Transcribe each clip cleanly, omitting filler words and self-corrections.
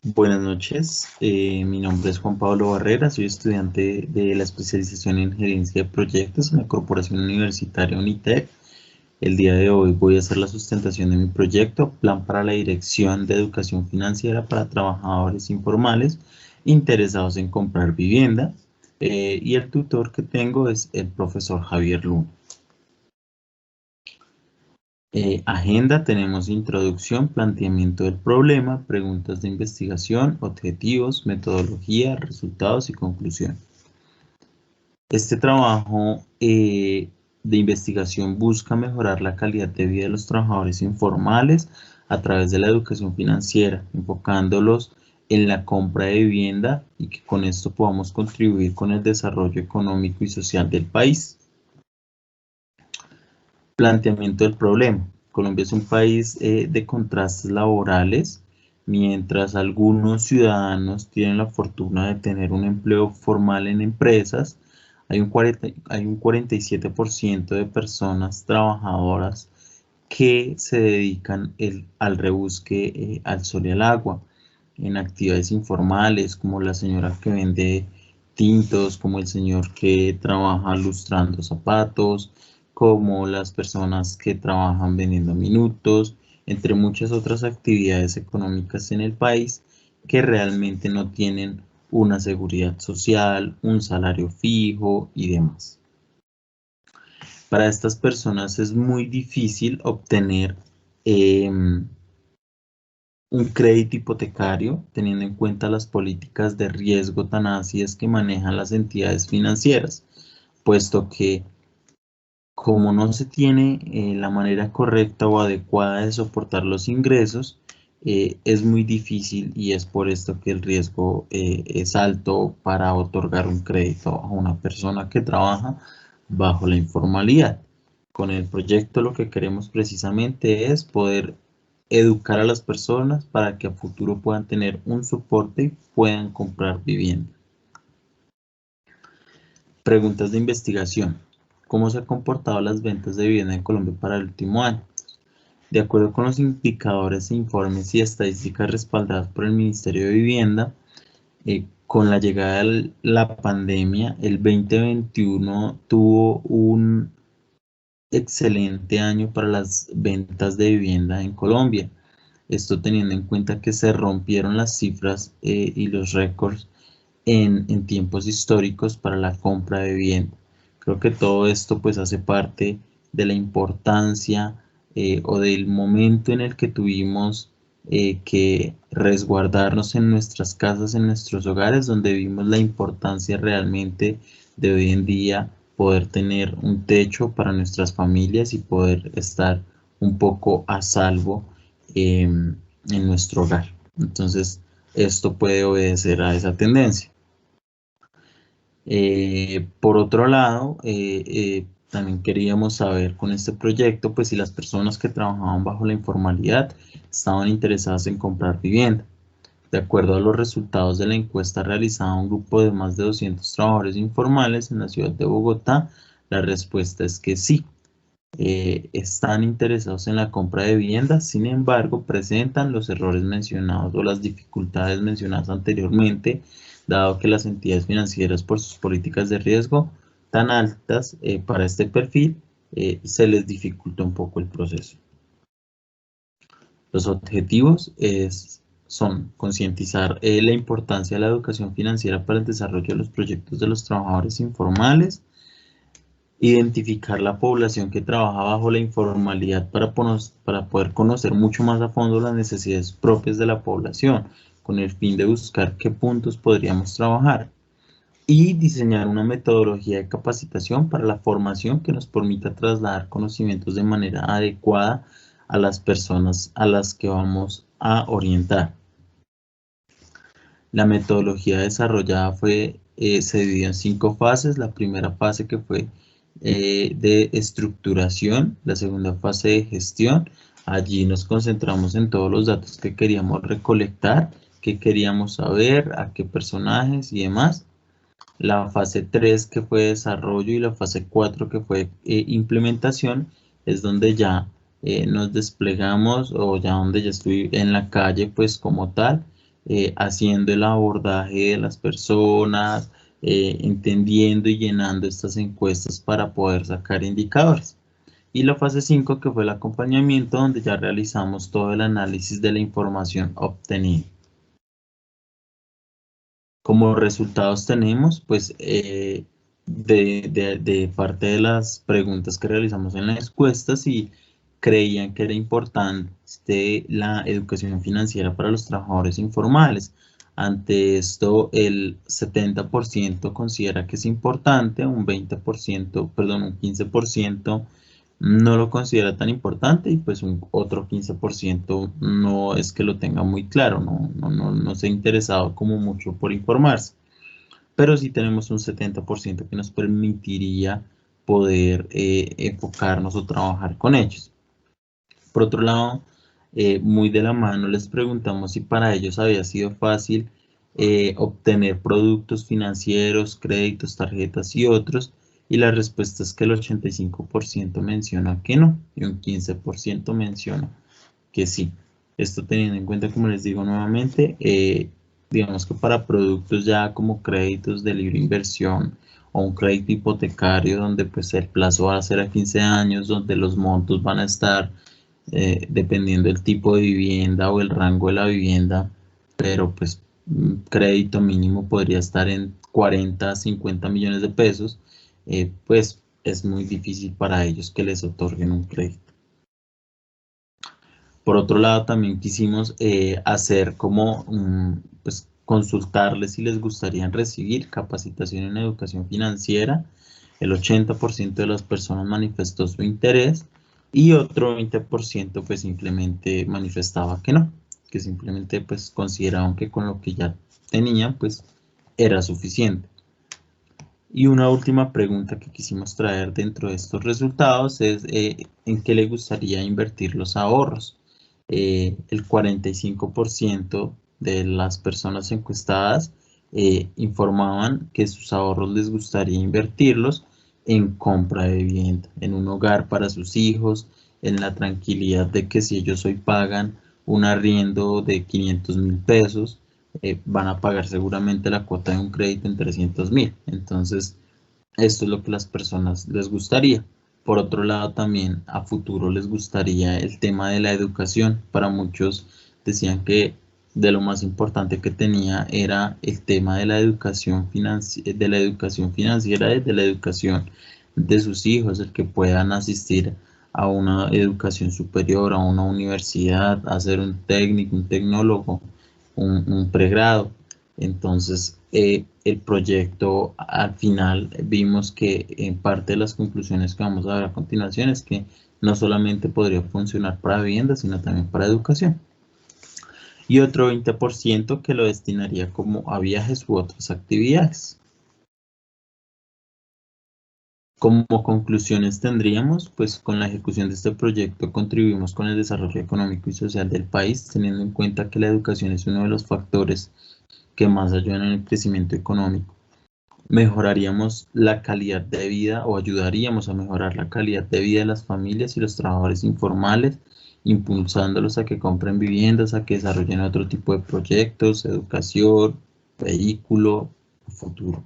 Buenas noches, mi nombre es Juan Pablo Barrera, soy estudiante de la especialización en gerencia de proyectos en la Corporación Universitaria UNITEC. El día de hoy voy a hacer la sustentación de mi proyecto, Plan para la Dirección de Educación Financiera para Trabajadores Informales interesados en comprar vivienda, y el tutor que tengo es el profesor Javier Luna. Agenda, tenemos introducción, planteamiento del problema, preguntas de investigación, objetivos, metodología, resultados y conclusión. Este trabajo de investigación busca mejorar la calidad de vida de los trabajadores informales a través de la educación financiera, enfocándolos en la compra de vivienda y que con esto podamos contribuir con el desarrollo económico y social del país. Planteamiento del problema. Colombia es un país de contrastes laborales. Mientras algunos ciudadanos tienen la fortuna de tener un empleo formal en empresas, hay un 47% de personas trabajadoras que se dedican al rebusque al sol y al agua, en actividades informales, como la señora que vende tintos, como el señor que trabaja lustrando zapatos, como las personas que trabajan vendiendo minutos, entre muchas otras actividades económicas en el país que realmente no tienen una seguridad social, un salario fijo y demás. Para estas personas es muy difícil obtener un crédito hipotecario, teniendo en cuenta las políticas de riesgo tan ácidas que manejan las entidades financieras, puesto que como no se tiene la manera correcta o adecuada de soportar los ingresos, es muy difícil y es por esto que el riesgo es alto para otorgar un crédito a una persona que trabaja bajo la informalidad. Con el proyecto lo que queremos precisamente es poder educar a las personas para que a futuro puedan tener un soporte y puedan comprar vivienda. Preguntas de investigación. ¿Cómo se han comportado las ventas de vivienda en Colombia para el último año? De acuerdo con los indicadores, informes y estadísticas respaldadas por el Ministerio de Vivienda, con la llegada de la pandemia, el 2021 tuvo un excelente año para las ventas de vivienda en Colombia. Esto teniendo en cuenta que se rompieron las cifras y los récords en tiempos históricos para la compra de vivienda. Creo que todo esto pues hace parte de la importancia o del momento en el que tuvimos que resguardarnos en nuestras casas, en nuestros hogares, donde vimos la importancia realmente de hoy en día poder tener un techo para nuestras familias y poder estar un poco a salvo en nuestro hogar. Entonces, esto puede obedecer a esa tendencia. Por otro lado, también queríamos saber con este proyecto, pues si las personas que trabajaban bajo la informalidad estaban interesadas en comprar vivienda. De acuerdo a los resultados de la encuesta realizada a un grupo de más de 200 trabajadores informales en la ciudad de Bogotá, la respuesta es que sí. Están interesados en la compra de vivienda, sin embargo, presentan los errores mencionados o las dificultades mencionadas anteriormente, dado que las entidades financieras, por sus políticas de riesgo tan altas para este perfil, se les dificulta un poco el proceso. Los objetivos son concientizar la importancia de la educación financiera para el desarrollo de los proyectos de los trabajadores informales, identificar la población que trabaja bajo la informalidad para poder conocer mucho más a fondo las necesidades propias de la población, con el fin de buscar qué puntos podríamos trabajar y diseñar una metodología de capacitación para la formación que nos permita trasladar conocimientos de manera adecuada a las personas a las que vamos a orientar. La metodología desarrollada se dividió en 5 fases. La primera fase que fue de estructuración, la segunda fase de gestión. Allí nos concentramos en todos los datos que queríamos recolectar, qué queríamos saber, a qué personajes y demás. La fase 3 que fue desarrollo y la fase 4 que fue implementación es donde ya nos desplegamos o ya donde ya estoy en la calle pues como tal, haciendo el abordaje de las personas, entendiendo y llenando estas encuestas para poder sacar indicadores. Y la fase 5, que fue el acompañamiento, donde ya realizamos todo el análisis de la información obtenida. Como resultados tenemos, pues, de parte de las preguntas que realizamos en las encuestas, si creían que era importante la educación financiera para los trabajadores informales. Ante esto, el 70% considera que es importante, un 20%, perdón, un 15% no lo considera tan importante, y pues un otro 15% no es que lo tenga muy claro, no se ha interesado como mucho por informarse. Pero sí tenemos un 70% que nos permitiría poder enfocarnos o trabajar con ellos. Por otro lado, muy de la mano les preguntamos si para ellos había sido fácil obtener productos financieros, créditos, tarjetas y otros, y la respuesta es que el 85% menciona que no y un 15% menciona que sí. Esto teniendo en cuenta, como les digo nuevamente, digamos que para productos ya como créditos de libre inversión o un crédito hipotecario donde pues el plazo va a ser a 15 años, donde los montos van a estar dependiendo del tipo de vivienda o el rango de la vivienda, pero pues crédito mínimo podría estar en 40 a 50 millones de pesos, pues es muy difícil para ellos que les otorguen un crédito. Por otro lado, también quisimos hacer como, pues, consultarles si les gustaría recibir capacitación en educación financiera. El 80% de las personas manifestó su interés y otro 20% pues simplemente manifestaba que no, que simplemente pues consideraban que con lo que ya tenían pues era suficiente. Y una última pregunta que quisimos traer dentro de estos resultados es ¿en qué le gustaría invertir los ahorros? El 45% de las personas encuestadas informaban que sus ahorros les gustaría invertirlos en compra de vivienda, en un hogar para sus hijos, en la tranquilidad de que si ellos hoy pagan un arriendo de 500.000 pesos, van a pagar seguramente la cuota de un crédito en 300.000. Entonces, esto es lo que las personas les gustaría. Por otro lado, también a futuro les gustaría el tema de la educación. Para muchos decían que de lo más importante que tenía era el tema de la educación financiera, de la educación de sus hijos, el que puedan asistir a una educación superior, a una universidad, a hacer un técnico, un tecnólogo, un pregrado. Entonces, el proyecto al final vimos que en parte de las conclusiones que vamos a ver a continuación es que no solamente podría funcionar para vivienda, sino también para educación. Y otro 20% que lo destinaría como a viajes u otras actividades. Como conclusiones tendríamos, pues con la ejecución de este proyecto contribuimos con el desarrollo económico y social del país, teniendo en cuenta que la educación es uno de los factores que más ayudan en el crecimiento económico. Mejoraríamos la calidad de vida o ayudaríamos a mejorar la calidad de vida de las familias y los trabajadores informales, impulsándolos a que compren viviendas, a que desarrollen otro tipo de proyectos, educación, vehículo, futuro.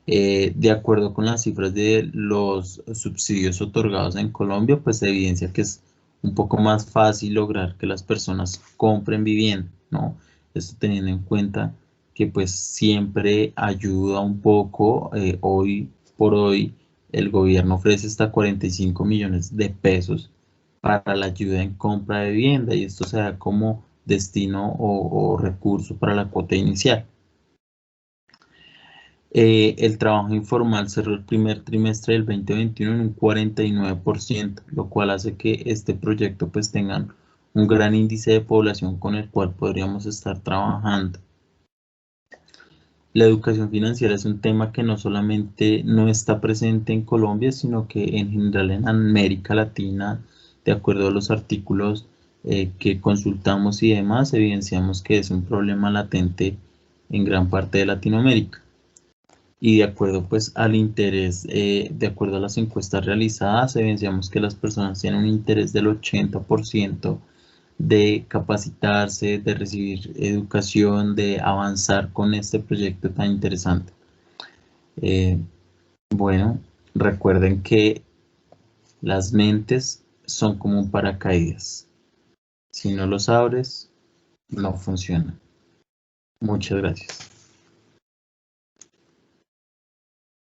De acuerdo con las cifras de los subsidios otorgados en Colombia, pues se evidencia que es un poco más fácil lograr que las personas compren vivienda, ¿no? Esto teniendo en cuenta que pues siempre ayuda un poco, hoy por hoy el gobierno ofrece hasta 45 millones de pesos para la ayuda en compra de vivienda, y esto se da como destino o recurso para la cuota inicial. El trabajo informal cerró el primer trimestre del 2021 en un 49%, lo cual hace que este proyecto pues tenga un gran índice de población con el cual podríamos estar trabajando. La educación financiera es un tema que no solamente no está presente en Colombia, sino que en general en América Latina, de acuerdo a los artículos que consultamos y demás, evidenciamos que es un problema latente en gran parte de Latinoamérica. Y de acuerdo pues al interés, de acuerdo a las encuestas realizadas, evidenciamos que las personas tienen un interés del 80% de capacitarse, de recibir educación, de avanzar con este proyecto tan interesante. Bueno, recuerden que las mentes son como un paracaídas. Si no los abres, no funciona. Muchas gracias.